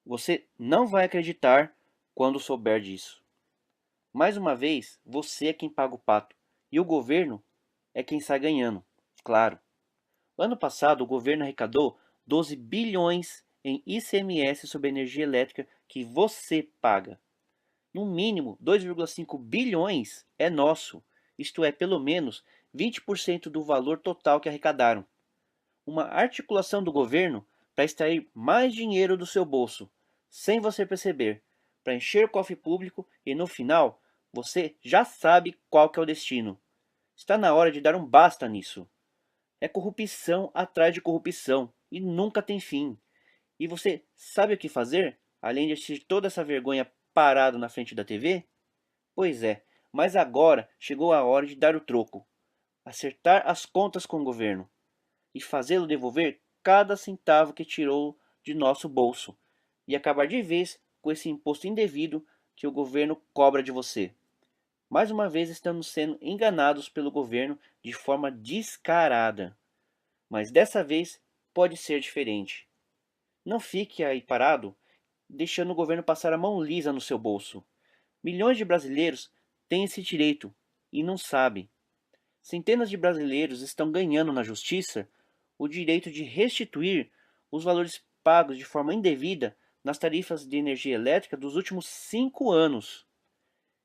Você não vai acreditar quando souber disso. Mais uma vez, você é quem paga o pato e o governo é quem sai ganhando, claro. Ano passado, o governo arrecadou 12 bilhões em ICMS sobre a energia elétrica que você paga. No mínimo, 2,5 bilhões é nosso, isto é, pelo menos 20% do valor total que arrecadaram. Uma articulação do governo para extrair mais dinheiro do seu bolso, sem você perceber, para encher o cofre público e no final você já sabe qual que é o destino. Está na hora de dar um basta nisso. É corrupção atrás de corrupção e nunca tem fim. E você sabe o que fazer, além de assistir toda essa vergonha parado na frente da TV? Pois é, mas agora chegou a hora de dar o troco, acertar as contas com o governo e fazê-lo devolver cada centavo que tirou de nosso bolso e acabar de vez com esse imposto indevido que o governo cobra de você. Mais uma vez estamos sendo enganados pelo governo de forma descarada, mas dessa vez pode ser diferente. Não fique aí parado, deixando o governo passar a mão lisa no seu bolso. Milhões de brasileiros têm esse direito e não sabem. Centenas de brasileiros estão ganhando na justiça o direito de restituir os valores pagos de forma indevida nas tarifas de energia elétrica dos últimos 5 anos.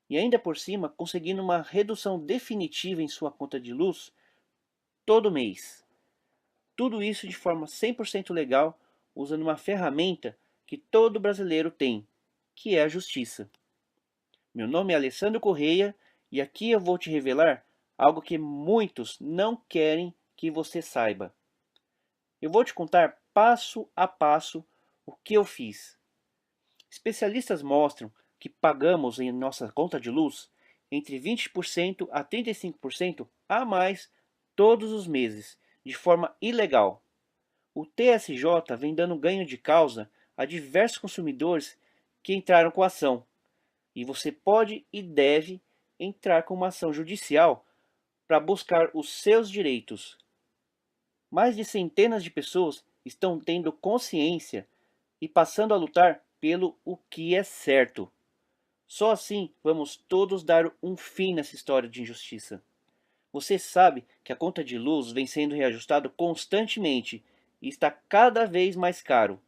E ainda por cima conseguindo uma redução definitiva em sua conta de luz todo mês. Tudo isso de forma 100% legal, usando uma ferramenta que todo brasileiro tem, que é a justiça. Meu nome é Alessandro Correia e aqui eu vou te revelar algo que muitos não querem que você saiba. Eu vou te contar passo a passo o que eu fiz. Especialistas mostram que pagamos em nossa conta de luz entre 20% a 35% a mais todos os meses, de forma ilegal. O TSJ vem dando ganho de causa a diversos consumidores que entraram com a ação. E você pode e deve entrar com uma ação judicial para buscar os seus direitos. Mais de centenas de pessoas estão tendo consciência e passando a lutar pelo o que é certo. Só assim vamos todos dar um fim nessa história de injustiça. Você sabe que a conta de luz vem sendo reajustada constantemente e está cada vez mais caro.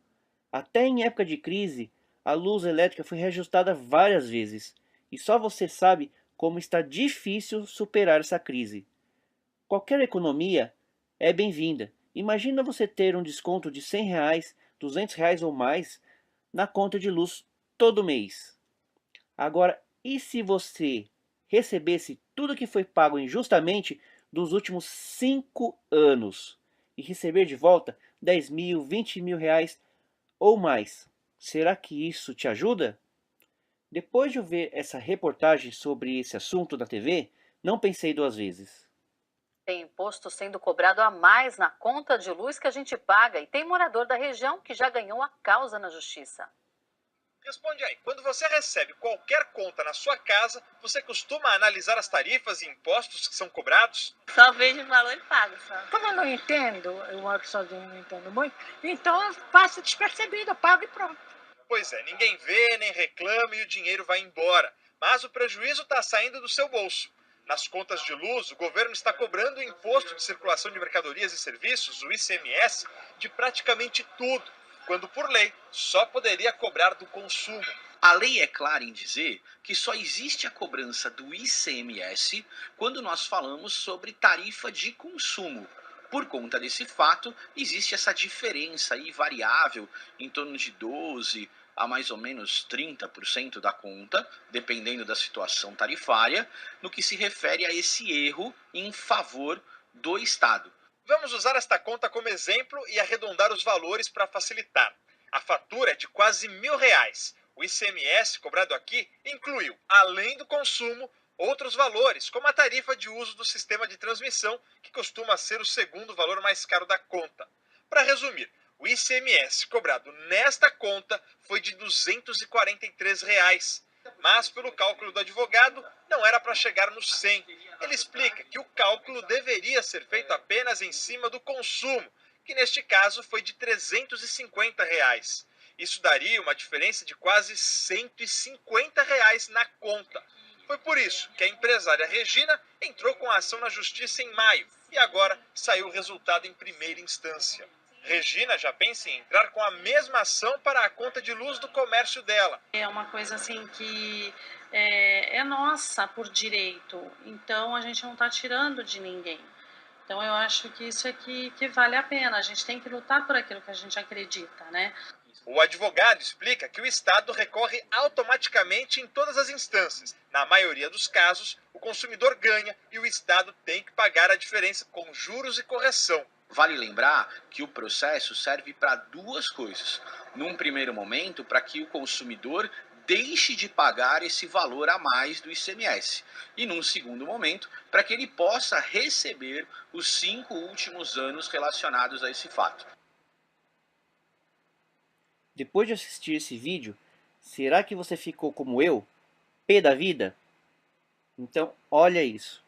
Até em época de crise, a luz elétrica foi reajustada várias vezes. E só você sabe como está difícil superar essa crise. Qualquer economia é bem-vinda. Imagina você ter um desconto de R$ 100, R$ 200 ou mais na conta de luz todo mês. Agora, e se você recebesse tudo que foi pago injustamente dos últimos 5 anos e receber de volta 10 mil, 20 mil reais ou mais? Será que isso te ajuda? Depois de eu ver essa reportagem sobre esse assunto da TV, não pensei duas vezes. Tem imposto sendo cobrado a mais na conta de luz que a gente paga e tem morador da região que já ganhou a causa na justiça. Responde aí, quando você recebe qualquer conta na sua casa, você costuma analisar as tarifas e impostos que são cobrados? Só vejo o valor e pago só. Como eu não entendo, eu moro sozinho, não entendo muito, então passa despercebido, eu pago e pronto. Pois é, ninguém vê, nem reclama e o dinheiro vai embora. Mas o prejuízo está saindo do seu bolso. Nas contas de luz, o governo está cobrando o imposto de circulação de mercadorias e serviços, o ICMS, de praticamente tudo, quando por lei só poderia cobrar do consumo. A lei é clara em dizer que só existe a cobrança do ICMS quando nós falamos sobre tarifa de consumo. Por conta desse fato, existe essa diferença aí variável em torno de 12 a mais ou menos 30% da conta, dependendo da situação tarifária, no que se refere a esse erro em favor do Estado. Vamos usar esta conta como exemplo e arredondar os valores para facilitar. A fatura é de quase R$ 1.000. O ICMS cobrado aqui incluiu, além do consumo, outros valores, como a tarifa de uso do sistema de transmissão, que costuma ser o segundo valor mais caro da conta. Para resumir, o ICMS cobrado nesta conta foi de R$ 243. Mas, pelo cálculo do advogado, não era para chegar nos 100. Ele explica que o cálculo deveria ser feito apenas em cima do consumo, que neste caso foi de R$ 350. Isso daria uma diferença de quase R$ 150 na conta. Foi por isso que a empresária Regina entrou com a ação na justiça em maio e agora saiu o resultado em primeira instância. Regina já pensa em entrar com a mesma ação para a conta de luz do comércio dela. É uma coisa assim que é nossa por direito, então a gente não está tirando de ninguém. Então eu acho que isso é que vale a pena, a gente tem que lutar por aquilo que a gente acredita, né? O advogado explica que o Estado recorre automaticamente em todas as instâncias. Na maioria dos casos, o consumidor ganha e o Estado tem que pagar a diferença com juros e correção. Vale lembrar que o processo serve para duas coisas. Num primeiro momento, para que o consumidor deixe de pagar esse valor a mais do ICMS. E num segundo momento, para que ele possa receber os 5 últimos anos relacionados a esse fato. Depois de assistir esse vídeo, será que você ficou como eu, pé da vida? Então, olha isso.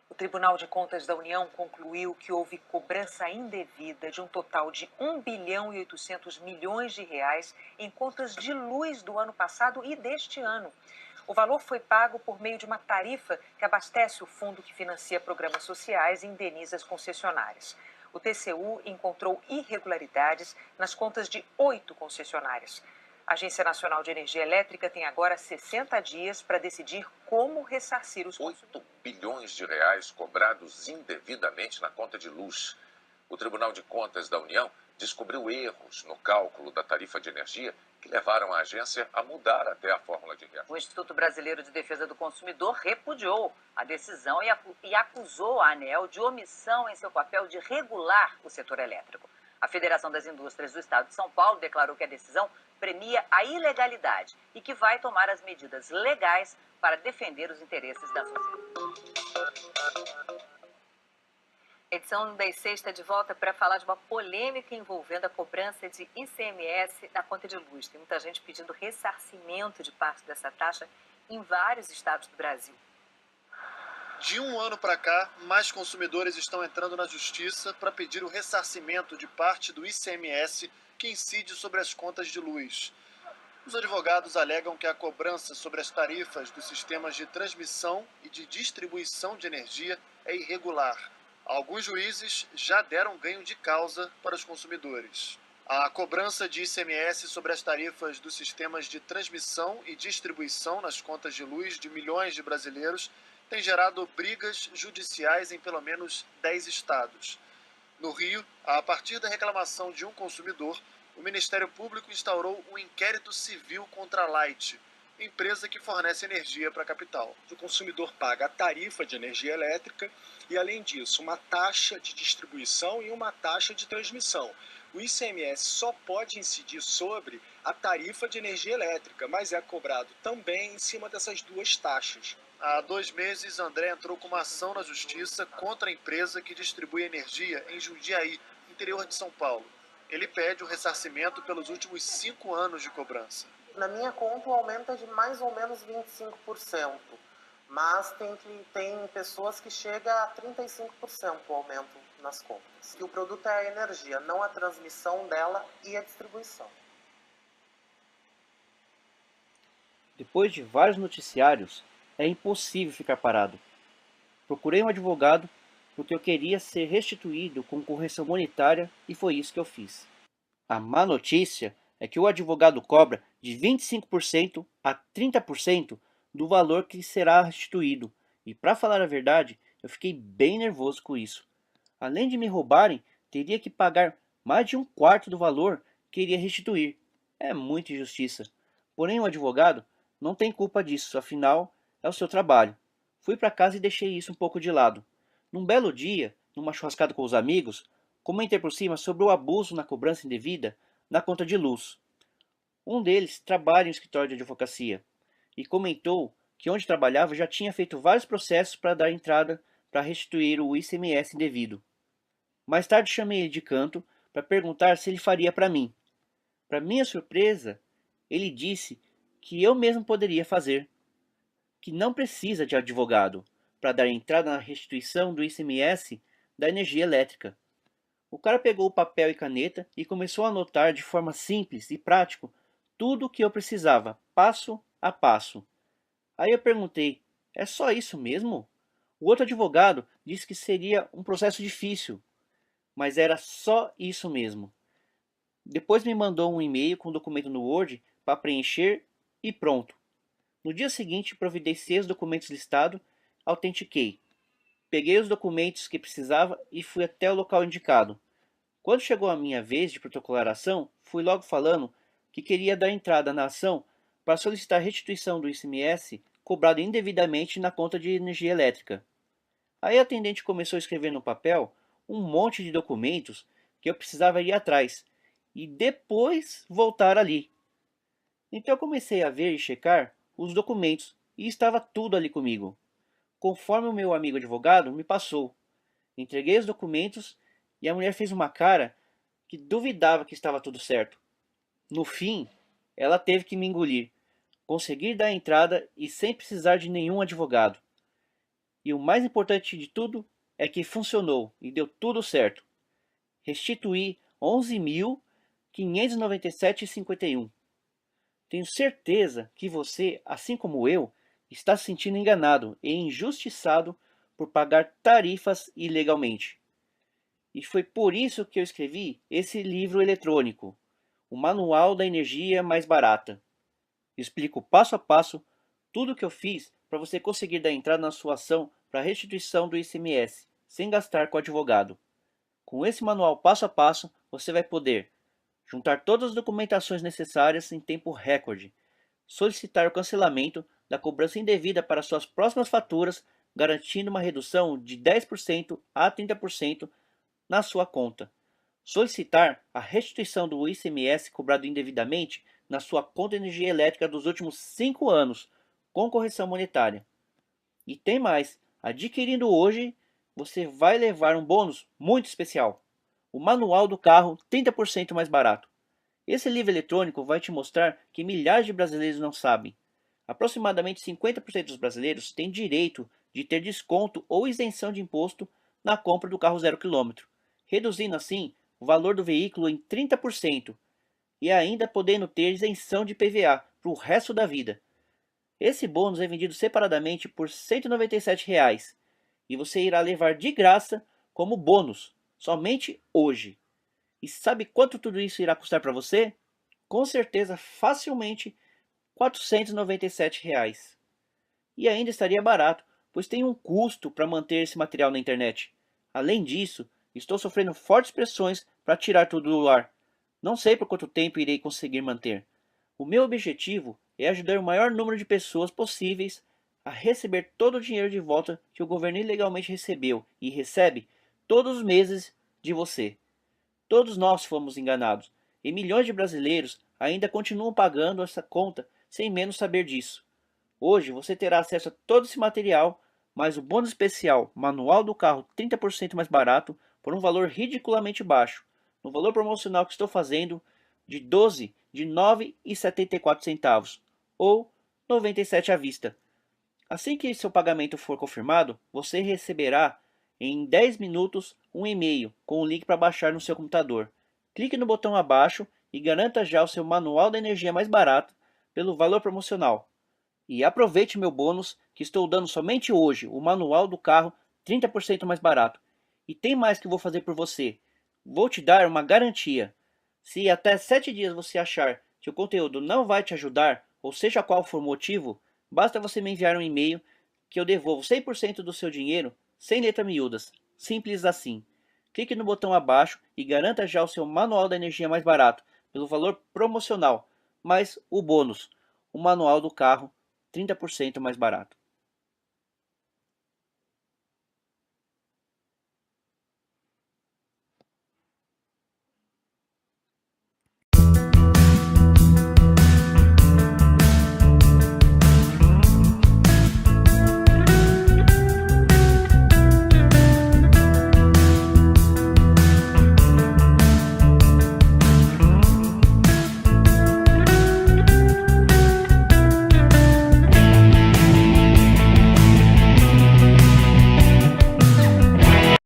O Tribunal de Contas da União concluiu que houve cobrança indevida de um total de 1 bilhão e 800 milhões de reais em contas de luz do ano passado e deste ano. O valor foi pago por meio de uma tarifa que abastece o fundo que financia programas sociais e indeniza as concessionárias. O TCU encontrou irregularidades nas contas de 8 concessionárias. A Agência Nacional de Energia Elétrica tem agora 60 dias para decidir como ressarcir os consumidores. 8 bilhões de reais cobrados indevidamente na conta de luz. O Tribunal de Contas da União descobriu erros no cálculo da tarifa de energia que levaram a agência a mudar até a fórmula de reajuste. O Instituto Brasileiro de Defesa do Consumidor repudiou a decisão e acusou a ANEEL de omissão em seu papel de regular o setor elétrico. A Federação das Indústrias do Estado de São Paulo declarou que a decisão premia a ilegalidade e que vai tomar as medidas legais para defender os interesses da sociedade. Edição das Sexta de volta para falar de uma polêmica envolvendo a cobrança de ICMS na conta de luz. Tem muita gente pedindo ressarcimento de parte dessa taxa em vários estados do Brasil. De um ano para cá, mais consumidores estão entrando na justiça para pedir o ressarcimento de parte do ICMS que incide sobre as contas de luz. Os advogados alegam que a cobrança sobre as tarifas dos sistemas de transmissão e de distribuição de energia é irregular. Alguns juízes já deram ganho de causa para os consumidores. A cobrança de ICMS sobre as tarifas dos sistemas de transmissão e distribuição nas contas de luz de milhões de brasileiros tem gerado brigas judiciais em pelo menos 10 estados. No Rio, a partir da reclamação de um consumidor, o Ministério Público instaurou um inquérito civil contra a Light, empresa que fornece energia para a capital. O consumidor paga a tarifa de energia elétrica e, além disso, uma taxa de distribuição e uma taxa de transmissão. O ICMS só pode incidir sobre a tarifa de energia elétrica, mas é cobrado também em cima dessas duas taxas. Há 2 meses, André entrou com uma ação na justiça contra a empresa que distribui energia em Jundiaí, interior de São Paulo. Ele pede o ressarcimento pelos últimos 5 anos de cobrança. Na minha conta, o aumento é de mais ou menos 25%, mas tem pessoas que chegam a 35% o aumento nas contas. Que o produto é a energia, não a transmissão dela e a distribuição. Depois de vários noticiários, é impossível ficar parado. Procurei um advogado porque eu queria ser restituído com correção monetária e foi isso que eu fiz. A má notícia é que o advogado cobra de 25% a 30% do valor que será restituído. E para falar a verdade, eu fiquei bem nervoso com isso. Além de me roubarem, teria que pagar mais de 1/4 do valor que iria restituir. É muita injustiça. Porém, o advogado não tem culpa disso, afinal, é o seu trabalho. Fui para casa e deixei isso um pouco de lado. Num belo dia, numa churrascada com os amigos, comentei por cima sobre o abuso na cobrança indevida na conta de luz. Um deles trabalha em escritório de advocacia e comentou que onde trabalhava já tinha feito vários processos para dar entrada para restituir o ICMS indevido. Mais tarde chamei ele de canto para perguntar se ele faria para mim. Para minha surpresa, ele disse que eu mesmo poderia fazer, que não precisa de advogado para dar entrada na restituição do ICMS da energia elétrica. O cara pegou o papel e caneta e começou a anotar de forma simples e prática tudo o que eu precisava, passo a passo. Aí eu perguntei: é só isso mesmo? O outro advogado disse que seria um processo difícil, mas era só isso mesmo. Depois me mandou um e-mail com o documento no Word para preencher e pronto. No dia seguinte, providenciei os documentos listados, autentiquei. Peguei os documentos que precisava e fui até o local indicado. Quando chegou a minha vez de protocolar a ação, fui logo falando que queria dar entrada na ação para solicitar a restituição do ICMS cobrado indevidamente na conta de energia elétrica. Aí a atendente começou a escrever no papel um monte de documentos que eu precisava ir atrás e depois voltar ali. Então eu comecei a ver e checar os documentos e estava tudo ali comigo, conforme o meu amigo advogado me passou. Entreguei os documentos e a mulher fez uma cara que duvidava que estava tudo certo. No fim, ela teve que me engolir, conseguir dar a entrada e sem precisar de nenhum advogado. E o mais importante de tudo é que funcionou e deu tudo certo. Restituí 11.597,51. Tenho certeza que você, assim como eu, está se sentindo enganado e injustiçado por pagar tarifas ilegalmente. E foi por isso que eu escrevi esse livro eletrônico, o Manual da Energia Mais Barata. Explico passo a passo tudo o que eu fiz para você conseguir dar entrada na sua ação para restituição do ICMS, sem gastar com advogado. Com esse manual passo a passo, você vai poder juntar todas as documentações necessárias em tempo recorde, solicitar o cancelamento da cobrança indevida para suas próximas faturas, garantindo uma redução de 10% a 30% na sua conta. Solicitar a restituição do ICMS cobrado indevidamente na sua conta de energia elétrica dos últimos 5 anos, com correção monetária. E tem mais, adquirindo hoje, você vai levar um bônus muito especial. O manual do carro 30% mais barato. Esse livro eletrônico vai te mostrar que milhares de brasileiros não sabem. Aproximadamente 50% dos brasileiros têm direito de ter desconto ou isenção de imposto na compra do carro 0 km, reduzindo assim o valor do veículo em 30% e ainda podendo ter isenção de PVA para o resto da vida. Esse bônus é vendido separadamente por R$ 197 e você irá levar de graça como bônus, somente hoje. E sabe quanto tudo isso irá custar para você? Com certeza, facilmente R$ 497. E ainda estaria barato, pois tem um custo para manter esse material na internet. Além disso, estou sofrendo fortes pressões para tirar tudo do ar. Não sei por quanto tempo irei conseguir manter. O meu objetivo é ajudar o maior número de pessoas possíveis a receber todo o dinheiro de volta que o governo ilegalmente recebeu e recebe todos os meses de você. Todos nós fomos enganados e milhões de brasileiros ainda continuam pagando essa conta sem menos saber disso. Hoje você terá acesso a todo esse material, mais o bônus especial Manual do Carro 30% mais barato por um valor ridiculamente baixo, no valor promocional que estou fazendo de 12 de R$ 9,74 ou R$ 97 à vista. Assim que seu pagamento for confirmado, você receberá em 10 minutos um e-mail com o link para baixar no seu computador. Clique no botão abaixo e garanta já o seu manual da energia mais barato pelo valor promocional. E aproveite meu bônus que estou dando somente hoje, o manual do carro 30% mais barato. E tem mais que vou fazer por você. Vou te dar uma garantia. Se até 7 dias você achar que o conteúdo não vai te ajudar, ou seja qual for o motivo, basta você me enviar um e-mail que eu devolvo 100% do seu dinheiro sem letras miúdas. Simples assim. Clique no botão abaixo e garanta já o seu manual da energia mais barato pelo valor promocional, mais o bônus, o manual do carro 30% mais barato.